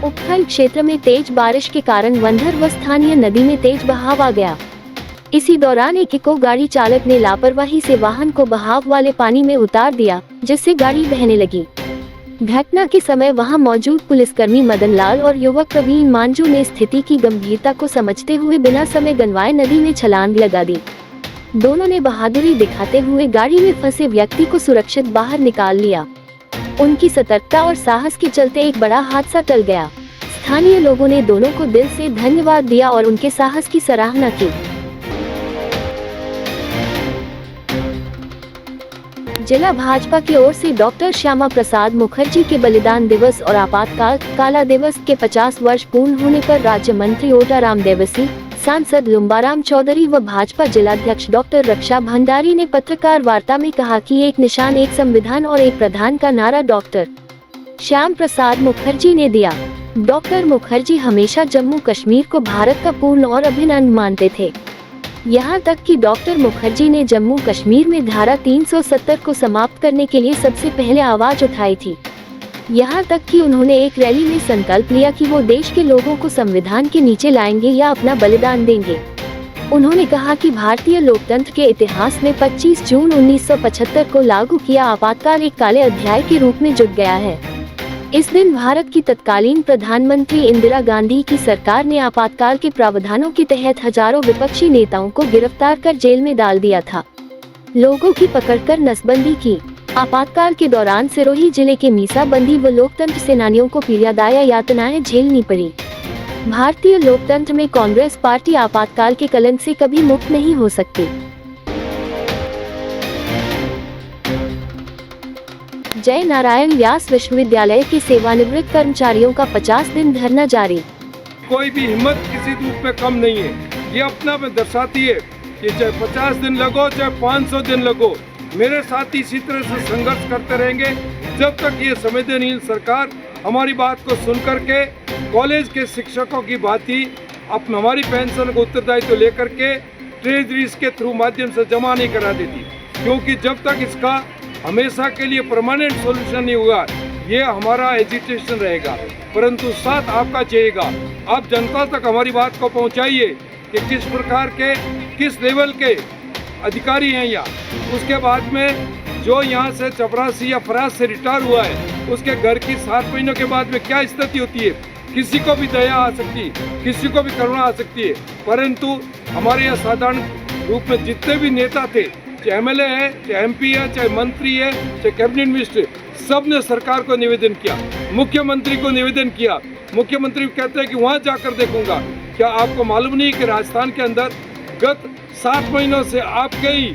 उपखंड क्षेत्र में तेज बारिश के कारण वंधर व स्थानीय नदी में तेज बहाव आ गया। इसी दौरान एक इको गाड़ी चालक ने लापरवाही से वाहन को बहाव वाले पानी में उतार दिया, जिससे गाड़ी बहने लगी। घटना के समय वहां मौजूद पुलिसकर्मी मदन लाल और युवक प्रवीण मांझू ने स्थिति की गंभीरता को समझते हुए बिना समय गंवाए नदी में छलांग लगा दी। दोनों ने बहादुरी दिखाते हुए गाड़ी में फंसे व्यक्ति को सुरक्षित बाहर निकाल लिया। उनकी सतर्कता और साहस के चलते एक बड़ा हादसा टल गया। स्थानीय लोगों ने दोनों को दिल से धन्यवाद दिया और उनके साहस की सराहना की। जिला भाजपा की ओर से डॉक्टर श्यामा प्रसाद मुखर्जी के बलिदान दिवस और आपातकाल काला दिवस के 50 वर्ष पूर्ण होने पर राज्य मंत्री ओटाराम देवसी, सांसद लुम्बाराम चौधरी व भाजपा जिलाध्यक्ष डॉक्टर रक्षा भंडारी ने पत्रकार वार्ता में कहा कि एक निशान, एक संविधान और एक प्रधान का नारा डॉक्टर श्याम प्रसाद मुखर्जी ने दिया। डॉक्टर मुखर्जी हमेशा जम्मू कश्मीर को भारत का पूर्ण और अभिन्न अंग मानते थे। यहाँ तक कि डॉक्टर मुखर्जी ने जम्मू कश्मीर में धारा 370 को समाप्त करने के लिए सबसे पहले आवाज उठाई थी। यहाँ तक कि उन्होंने एक रैली में संकल्प लिया कि वो देश के लोगों को संविधान के नीचे लाएंगे या अपना बलिदान देंगे। उन्होंने कहा कि भारतीय लोकतंत्र के इतिहास में 25 जून 1975 को लागू किया आपातकाल एक काले अध्याय के रूप में जुड़ गया है। इस दिन भारत की तत्कालीन प्रधानमंत्री इंदिरा गांधी की सरकार ने आपातकाल के प्रावधानों के तहत हजारों विपक्षी नेताओं को गिरफ्तार कर जेल में डाल दिया था। लोगों की पकड़कर नसबंदी की। आपातकाल के दौरान सिरोही जिले के मीसा बंदी व लोकतंत्र सेनानियों को पीड़ादायक यातनाएं झेलनी पड़ी। भारतीय लोकतंत्र में कांग्रेस पार्टी आपातकाल के कलंक से कभी मुक्त नहीं हो सकती। जय नारायण व्यास विश्वविद्यालय के सेवानिवृत्त कर्मचारियों का 50 दिन धरना जारी। कोई भी हिम्मत किसी रूप में कम नहीं है। ये अपना में दर्शाती है कि चाहे 50 दिन लगो चाहे 500 दिन लगो, मेरे साथी इसी तरह से संघर्ष करते रहेंगे जब तक ये संवेदनहीन सरकार हमारी बात को सुन करके कॉलेज के शिक्षकों की बात ही हमारी पेंशन को उत्तरदायित्व लेकर के ट्रेजरीज के थ्रू माध्यम से जमा नहीं करा देती, क्योंकि जब तक इसका हमेशा के लिए परमानेंट सॉल्यूशन नहीं हुआ, ये हमारा एजिटेशन रहेगा। परंतु साथ आपका चाहिएगा, आप जनता तक हमारी बात को पहुंचाइए कि किस प्रकार के किस लेवल के अधिकारी हैं यहाँ। उसके बाद में जो यहाँ से चपरासी या फराज से रिटायर हुआ है, उसके घर की 7 महीनों के बाद में क्या स्थिति होती है। किसी को भी दया आ सकती, किसी को भी करुणा आ सकती है, परंतु हमारे यहाँ साधारण रूप में जितने भी नेता थे, चाहे एमएलए है, चाहे एमपी है, चाहे मंत्री है, चाहे कैबिनेट मिनिस्टर, सब ने सरकार को निवेदन किया, मुख्यमंत्री को निवेदन किया। मुख्यमंत्री कहते हैं कि वहां जाकर देखूंगा। क्या आपको मालूम नहीं कि राजस्थान के अंदर गत 7 महीनों से आपके ही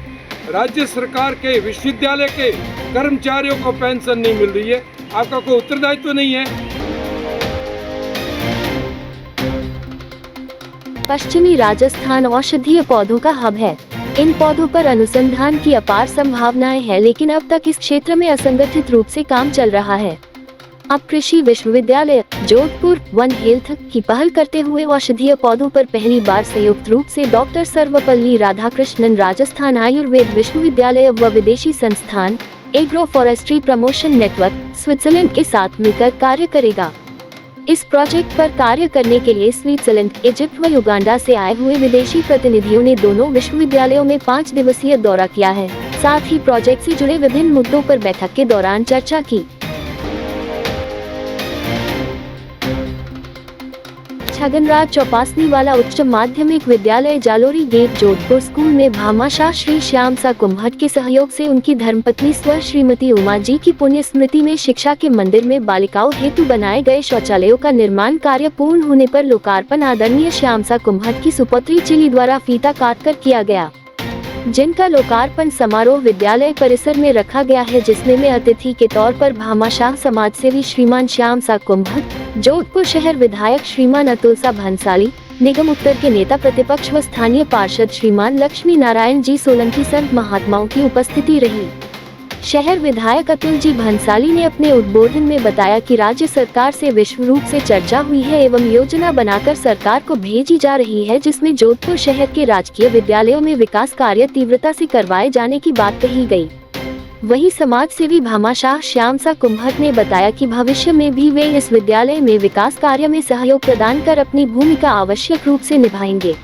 राज्य सरकार के विश्वविद्यालय के कर्मचारियों को पेंशन नहीं मिल रही है? आपका कोई उत्तरदायित्व तो नहीं है। पश्चिमी राजस्थान औषधीय पौधों का हब है। इन पौधों पर अनुसंधान की अपार संभावनाएं हैं, लेकिन अब तक इस क्षेत्र में असंगठित रूप से काम चल रहा है। अब कृषि विश्वविद्यालय जोधपुर वन हेल्थ की पहल करते हुए औषधीय पौधों पर पहली बार संयुक्त रूप से डॉक्टर सर्वपल्ली राधाकृष्णन राजस्थान आयुर्वेद विश्वविद्यालय व विदेशी संस्थान agro forestry promotion network Switzerland के साथ मिलकर कार्य करेगा। इस प्रोजेक्ट पर कार्य करने के लिए स्विट्जरलैंड, इजिप्ट व युगांडा से आए हुए विदेशी प्रतिनिधियों ने दोनों विश्वविद्यालयों में 5 दिवसीय दौरा किया है। साथ ही प्रोजेक्ट से जुड़े विभिन्न मुद्दों पर बैठक के दौरान चर्चा की। छगनराज चौपासनी वाला उच्च माध्यमिक विद्यालय जालोरी गेट जोधपुर स्कूल में भामाशाह श्री श्याम सा कुम्भट के सहयोग से उनकी धर्मपत्नी स्व श्रीमती उमा जी की पुण्य स्मृति में शिक्षा के मंदिर में बालिकाओं हेतु बनाए गए शौचालयों का निर्माण कार्य पूर्ण होने पर लोकार्पण आदरणीय श्याम सा कुम्भट की सुपुत्री चिली द्वारा फीता काटकर किया गया, जिनका लोकार्पण समारोह विद्यालय परिसर में रखा गया है, जिसमें में अतिथि के तौर पर भामाशाह समाज सेवी श्रीमान श्याम सा कुम्भट, जोधपुर शहर विधायक श्रीमान अतुल सा भंसाली, निगम उत्तर के नेता प्रतिपक्ष व स्थानीय पार्षद श्रीमान लक्ष्मी नारायण जी सोलंकी संत महात्माओं की उपस्थिति रही। शहर विधायक अतुल जी भंसाली ने अपने उद्बोधन में बताया कि राज्य सरकार से विश्व रूप से चर्चा हुई है एवं योजना बनाकर सरकार को भेजी जा रही है, जिसमें जोधपुर शहर के राजकीय विद्यालयों में विकास कार्य तीव्रता से करवाए जाने की बात कही गई। वहीं समाज सेवी भामाशाह श्यामसा कुंभट ने बताया कि भविष्य में भी वे इस विद्यालय में विकास कार्य में सहयोग प्रदान कर अपनी भूमिका आवश्यक रूप से निभाएंगे।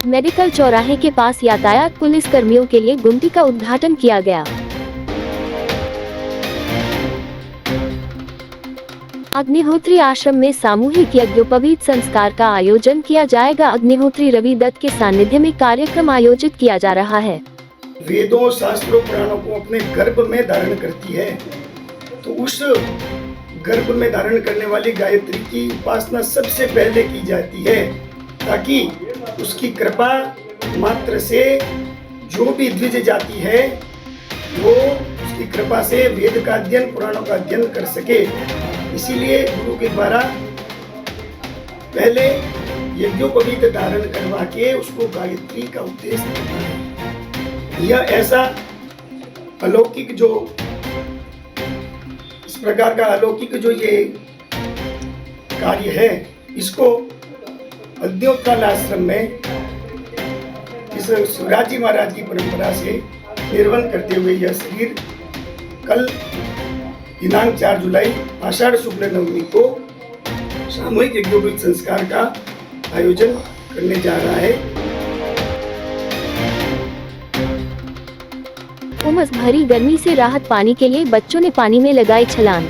मेडिकल चौराहे के पास यातायात पुलिस कर्मियों के लिए गुमटी का उद्घाटन किया गया। अग्निहोत्री आश्रम में सामूहिक यज्ञोपवीत संस्कार का आयोजन किया जाएगा। अग्निहोत्री रवि दत्त के सानिध्य में कार्यक्रम आयोजित किया जा रहा है। वेदों, शास्त्रों, पुराणों को अपने गर्भ में धारण करती है, तो उस गर्भ में धारण करने वाली गायत्री की उपासना सबसे पहले की जाती है, ताकि उसकी कृपा मात्र से जो भी द्विज जाति है वो उसकी कृपा से वेद का अध्ययन, पुराणों का अध्ययन कर सके। इसीलिए गुरु के द्वारा पहले यज्ञोपवीत धारण करवा के उसको गायत्री का उपदेश देना है। यह ऐसा अलौकिक जो इस प्रकार का अलौकिक जो ये कार्य है, इसको अद्योकाल आश्रम में इस शिवराज जी महाराज की परंपरा से निर्वहन करते हुए यह शरीर कल दिनांक 4 जुलाई आषाढ़ शुक्ल नवमी को सामूहिक यज्ञोपवीत संस्कार का आयोजन करने जा रहा है। उमस भरी गर्मी से राहत पाने के लिए बच्चों ने पानी में लगाई छलांग।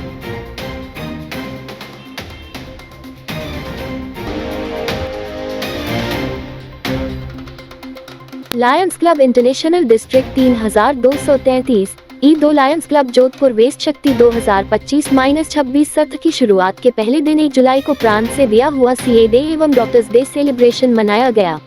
Lions Club International District 3233 E2 Lions Club Jodhpur west Shakti 2025-26 सत्र की शुरुआत के पहले दिन 1 जुलाई को प्रांत से दिया हुआ सीए डे एवं डॉक्टर्स डे सेलिब्रेशन मनाया गया,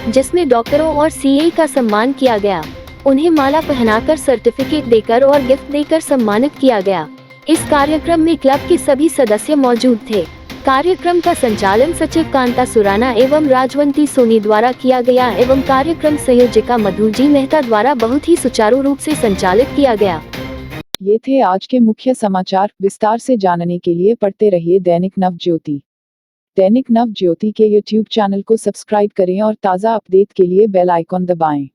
जिसमें डॉक्टरों और सीए का सम्मान किया गया। उन्हें माला पहनाकर, सर्टिफिकेट देकर और गिफ्ट देकर सम्मानित किया गया। इस कार्यक्रम में क्लब के सभी सदस्य मौजूद थे। कार्यक्रम का संचालन सचिव कांता सुराना एवं राजवंती सोनी द्वारा किया गया एवं कार्यक्रम संयोजिका मधु जी मेहता द्वारा बहुत ही सुचारू रूप से संचालित किया गया। ये थे आज के मुख्य समाचार। विस्तार से जानने के लिए पढ़ते रहिए दैनिक नव ज्योति। दैनिक नव ज्योति के YouTube चैनल को सब्सक्राइब करें और ताज़ा अपडेट के लिए बेल आइकॉन दबाएं।